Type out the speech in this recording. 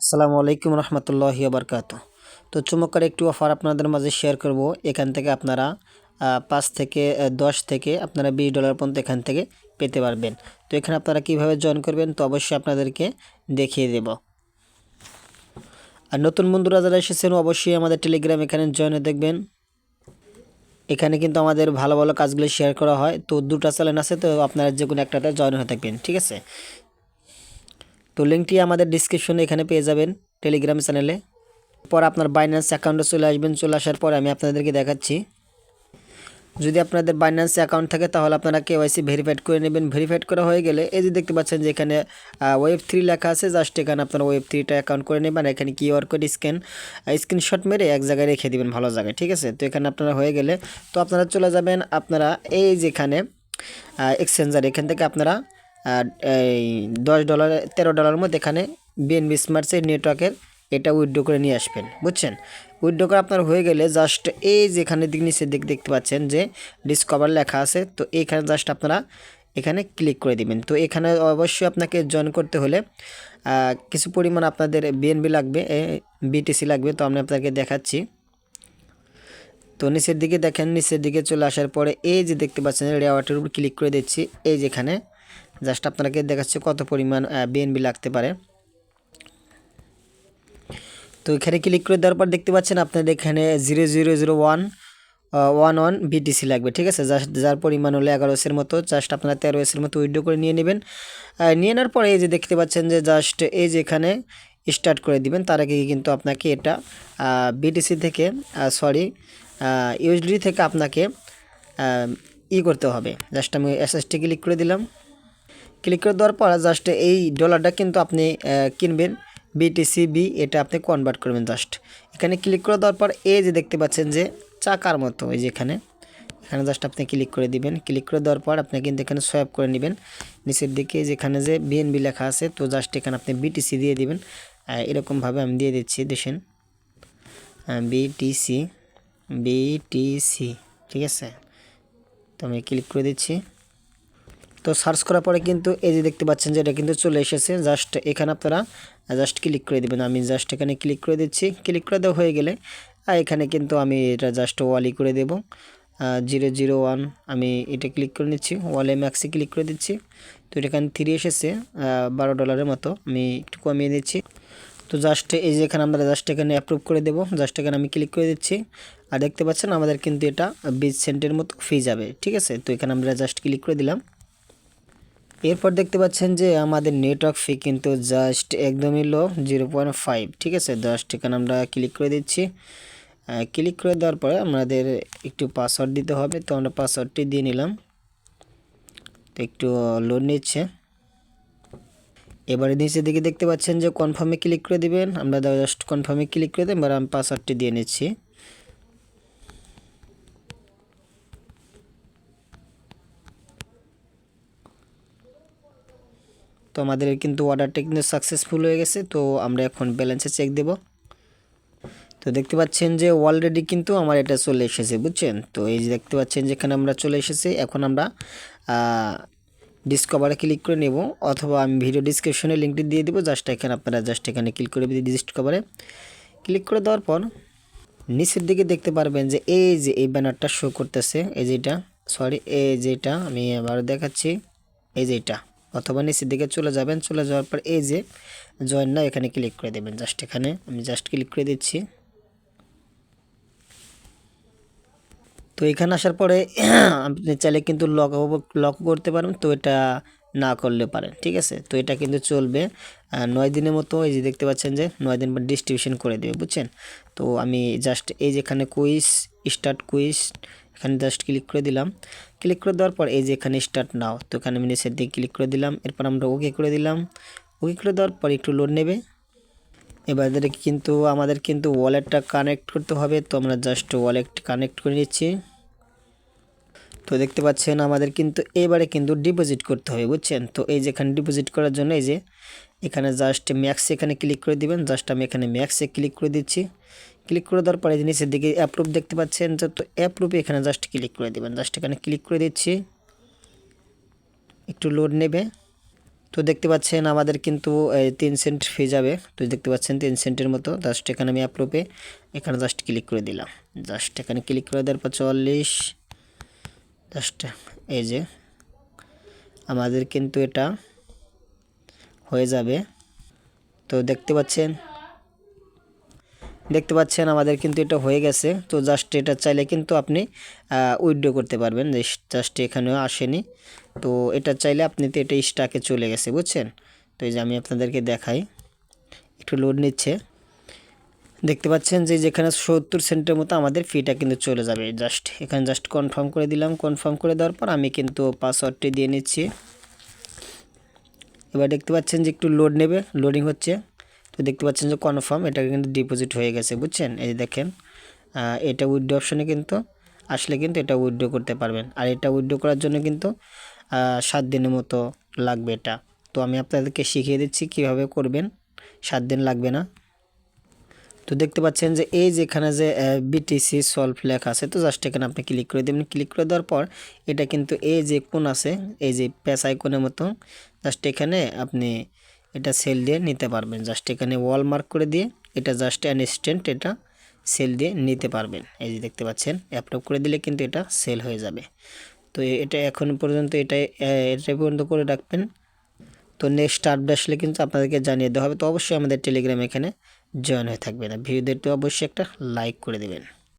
আসসালামু আলাইকুম রহমতুল্লাহি বারকাতুহ। তো চমৎকার একটি অফার আপনাদের মাঝে শেয়ার করব। এখান থেকে আপনারা 5 থেকে 10 থেকে আপনারা $20 পর্যন্ত এখান থেকে পেতে পারবেন। তো এখানে আপনারা কিভাবে জয়েন করবেন তো অবশ্যই আপনাদেরকে দেখিয়ে দেব। আর নতুন বন্ধুরা যারা এসেছেন অবশ্যই আমাদের টেলিগ্রাম এখানে জয়েন দেখবেন। এখানে কিন্তু আমাদের ভালো ভালো কাজগুলো শেয়ার করা হয়। তো দুটো চ্যানেল আছে, তো আপনারা যে কোনো একটাতে জয়েন হয়ে থাকবেন, ঠিক আছে। তো লিঙ্কটি আমাদের ডিসক্রিপশনে এখানে পেয়ে যাবেন টেলিগ্রাম চ্যানেলে। পর আপনার বাইন্যান্স অ্যাকাউন্টে চলে আসবেন। চলে আসার পর আমি আপনাদেরকে দেখাচ্ছি। যদি আপনাদের বাইন্যান্স অ্যাকাউন্ট থাকে তাহলে আপনারা কেওয়াইসি ভেরিফাইড করে নেবেন। ভেরিফাইড করা হয়ে গেলে এই যে দেখতে পাচ্ছেন যে এখানে ওয়েব3 লেখা আছে, জাস্ট এখানে আপনারা ওয়েব3টা অ্যাকাউন্ট করে নেবেন। এখানে কিউআর কোড স্ক্রিনশট মেরে এক জায়গায় রেখে দিবেন, ভালো জায়গায়, ঠিক আছে। তো এখানে আপনারা হয়ে গেলে তো আপনারা চলে যাবেন আপনারা এই যেখানে এক্সচেঞ্জার, এখান থেকে আপনারা এই $10 $13 মধ্যে এখানে বিএনবি স্মার্টসের নেটওয়ার্কের এটা উইথড্র করে নিয়ে আসবেন, বুঝছেন। উইথড্র করে আপনার হয়ে গেলে জাস্ট এই যেখানে নিচের দিক দেখতে পাচ্ছেন যে ডিসকভার লেখা আছে, তো এইখানে জাস্ট আপনারা এখানে ক্লিক করে দিবেন। তো এখানে অবশ্যই আপনাকে জয়েন করতে হলে কিছু পরিমাণ আপনাদের বিএনবি লাগবে, বিটিসি লাগবে। তো আমি আপনাকে দেখাচ্ছি। তো নিচের দিকে দেখেন, নিচের দিকে চলে আসার পরে এই যে দেখতে পাচ্ছেন রেওয়ার্ডের উপর ক্লিক করে দিচ্ছি। এই যেখানে জাস্ট আপনাকে দেখাচ্ছে কত পরিমাণ বিএনবি লাগতে পারে। তো এখানে ক্লিক করে দেওয়ার পর দেখতে পাচ্ছেন আপনাদের এখানে 0.00111 বিটিসি লাগবে, ঠিক আছে। জাস্ট যার পরিমাণ হলো 11 মতো, জাস্ট আপনারা 13 মতো উইথড্র করে নিয়ে নেবেন। নিয়ে নেওয়ার পরে এই যে দেখতে পাচ্ছেন যে জাস্ট এই যে এখানে স্টার্ট করে দিবেন। তার আগে কিন্তু আপনাকে এটা বিটিসি থেকে ইউএসডি থেকে আপনাকে করতে হবে। জাস্ট আমি এসএসটি ক্লিক করে দিলাম। ক্লিক করে দেওয়ার পর জাস্ট এই ডলারটা কিন্তু আপনি কিনবেন বিটিসিবি, এটা আপনি কনভার্ট করবেন। জাস্ট এখানে ক্লিক করে দেওয়ার পর এই যে দেখতে পাচ্ছেন যে চাকার মতো, এই যে এখানে জাস্ট আপনি ক্লিক করে দিবেন। ক্লিক করে দেওয়ার পর আপনি কিন্তু এখানে সোয়াইপ করে নেবেন নিচের দিকে যেখানে যে বিএনবি লেখা আছে। তো জাস্ট এখানে আপনি বিটিসি দিয়ে দিবেন। এরকমভাবে আমি দিয়ে দিচ্ছি, দেখেন বিটিসি, ঠিক আছে। তো আমি ক্লিক করে দিচ্ছি। তো সার্চ করার পরে কিন্তু এই যে দেখতে পাচ্ছেন যে এটা কিন্তু চলে এসেছে। জাস্ট এখানে আপনারা জাস্ট ক্লিক করে দেবেন। আমি জাস্ট এখানে ক্লিক করে দিচ্ছি। ক্লিক করে দেওয়া হয়ে গেলে এখানে কিন্তু আমি এটা জাস্ট ওয়ালি করে দেব 001। আমি এটা ক্লিক করে নিচ্ছি, ওয়ালে ম্যাক্সে ক্লিক করে দিচ্ছি। তো এটা এখানে 3 এসেছে, $12 মতো। আমি একটু কমিয়ে দিচ্ছি। তো জাস্ট এই যে এখানে আমরা জাস্ট এখানে অ্যাপ্রুভ করে দেব। জাস্ট এখানে আমি ক্লিক করে দিচ্ছি। আর দেখতে পাচ্ছেন আমাদের কিন্তু এটা 20 সেন্টের মতো ফি যাবে, ঠিক আছে। তো এখানে আমরা জাস্ট ক্লিক করে দিলাম। এরপর দেখতে পাচ্ছেন যে আমাদের নেটওয়ার্ক ফি কিন্তু জাস্ট একদমই লো, 0.5, ঠিক আছে। জাস্ট এখানে আমরা ক্লিক করে দিচ্ছি। ক্লিক করে দেওয়ার পরে আমাদের একটু পাসওয়ার্ড দিতে হবে। তো আমরা পাসওয়ার্ডটি দিয়ে নিলাম। তো একটু লোড নিচ্ছে। এবারে নিচের দিকে দেখতে পাচ্ছেন যে কনফার্মে ক্লিক করে দিবেন। আমরা জাস্ট কনফার্মে ক্লিক করে দেব। এবার আমি পাসওয়ার্ডটি দিয়ে নিচ্ছি। তো আমাদের কিন্তু অর্ডারটা কিন্তু সাকসেসফুল হয়ে গেছে। তো আমরা এখন ব্যালেন্সে চেক দেব। তো দেখতে পাচ্ছেন যে অলরেডি কিন্তু আমার এটা চলে এসেছে, বুঝছেন। তো এই যে দেখতে পাচ্ছেন যেখানে আমরা চলে এসেছি। এখন আমরা ডিসকভারে ক্লিক করে নেব, অথবা আমি ভিডিও ডিসক্রিপশনে লিঙ্কটি দিয়ে দেবো। জাস্ট এখানে আপনারা জাস্ট এখানে ক্লিক করে ডিসকভারে ক্লিক করে দেওয়ার পর নিচের দিকে দেখতে পারবেন যে এই ব্যানারটা শো করতেছে, এই যেটা আমি আবার দেখাচ্ছি, এই যে এটা। অথবা নিচের দিকে চলে যাবেন, চলে যাওয়ার পর এই যে জয়েন না, এখানে ক্লিক করে দেবেন। জাস্ট এখানে আমি জাস্ট ক্লিক করে দিচ্ছি। তো এখানে আসার পরে আপনি চাইলে কিন্তু লক করতে পারেন। তো এটা না করলে পারেন, ঠিক আছে। তো এটা কিন্তু চলবে 9 দিনের মতো। এই যে দেখতে পাচ্ছেন যে 9 দিন পর ডিস্ট্রিবিউশন করে দেবে, বুঝছেন। তো আমি জাস্ট এই যেখানে স্টার্ট কুইজ, এখানে জাস্ট ক্লিক করে দিলাম। ক্লিক করে দেওয়ার পর এই যে এখানে স্টার্ট নাও, তো এখানে আমি নিচের দিকে ক্লিক করে দিলাম। এরপর আমরা ওকে করে দিলাম। ওকে করে দেওয়ার পর একটু লোড নেবে। এবার কিন্তু আমাদের কিন্তু ওয়ালেটটা কানেক্ট করতে হবে। তো আমরা জাস্ট ওয়ালেট কানেক্ট করে নিচ্ছি। তো দেখতে পাচ্ছেন আমাদের কিন্তু এবারে কিন্তু ডিপোজিট করতে হবে, বুঝছেন। তো এই যে এখানে ডিপোজিট করার জন্য এই যে এখানে জাস্ট ম্যাক্সে এখানে ক্লিক করে দিবেন। জাস্ট আমি এখানে ম্যাক্সে ক্লিক করে দিচ্ছি। ক্লিক করে দেওয়ার পরে নিচের দিকে অ্যাপ্রুভ দেখতে পাচ্ছেন, তো অ্যাপ্রুভে এখানে জাস্ট ক্লিক করে দিবেন। জাস্ট এখানে ক্লিক করে দিচ্ছি, একটু লোড নেবে। তো দেখতে পাচ্ছেন আমাদের কিন্তু 3 সেন্ট ফি যাবে। তো দেখতে পাচ্ছেন 3 সেন্টের মতো। জাস্ট এখানে আমি অ্যাপ্রুভে এখানে জাস্ট ক্লিক করে দিলাম। জাস্ট এখানে ক্লিক করে দেওয়ার পর 44 জাস্ট এই যে আমাদের কিন্তু এটা হয়ে যাবে। তো দেখতে পাচ্ছেন আমাদের কিন্তু এটা হয়ে গেছে। তো জাস্ট এটা চাইলে কিন্তু আপনি উইথড্র করতে পারবেন। জাস্ট এখানেও আসেনি, তো এটা চাইলে আপনি তো এটা স্টাকে চলে গেছে, বুঝছেন। তো এই যে আমি আপনাদেরকে দেখাই, একটু লোড নিচ্ছে। দেখতে পাচ্ছেন যে যেখানে 70 সেন্টের মতো আমাদের ফিটা কিন্তু চলে যাবে। জাস্ট এখানে জাস্ট কনফার্ম করে দিলাম। কনফার্ম করে দেওয়ার পর আমি কিন্তু পাসওয়ার্ডটি দিয়ে নিচ্ছি। এবার দেখতে পাচ্ছেন যে একটু লোড নেবে, লোডিং হচ্ছে। তো দেখতে পাচ্ছেন যে কনফার্ম, এটা কিন্তু ডিপোজিট হয়ে গেছে, বুঝছেন। এই যে দেখেন এটা উইথড্র অপশনে কিন্তু আসলে কিন্তু এটা উইথড্র করতে পারবেন। আর এটা উইথড্র করার জন্য কিন্তু 7 দিনের মতো লাগবে এটা। তো আমি আপনাদেরকে শিখিয়ে দিচ্ছি কিভাবে করবেন, 7 দিন লাগবে না। তো দেখতে পাচ্ছেন যে এই যেখানে যে বিটিসি সলভ লেখা আছে, তো জাস্ট এখানে আপনি ক্লিক করে দেবেন। ক্লিক করে দেওয়ার পর এটা কিন্তু এই যে কোন আছে, এই যে প্যাস আইকনের মতো, জাস্ট এখানে আপনি এটা সেল দিয়ে নিতে পারবেন। জাস্ট এখানে ওয়াল মার্ক করে দিয়ে এটা জাস্ট ইনস্ট্যান্ট এটা সেল দিয়ে নিতে পারবেন। এই যে দেখতে পাচ্ছেন অ্যাপ্রুভ করে দিলে কিন্তু এটা সেল হয়ে যাবে। তো এটা এখন পর্যন্ত এটাই পর্যন্ত করে রাখবেন। তো নেক্সট আপডেট আসলে কিন্তু আপনাদেরকে জানিয়ে দেওয়া হবে। তো অবশ্যই আমাদের টেলিগ্রাম এখানে জয়েন হয়ে থাকবেন। ভিডিওতে একটু অবশ্যই একটা লাইক করে দেবেন।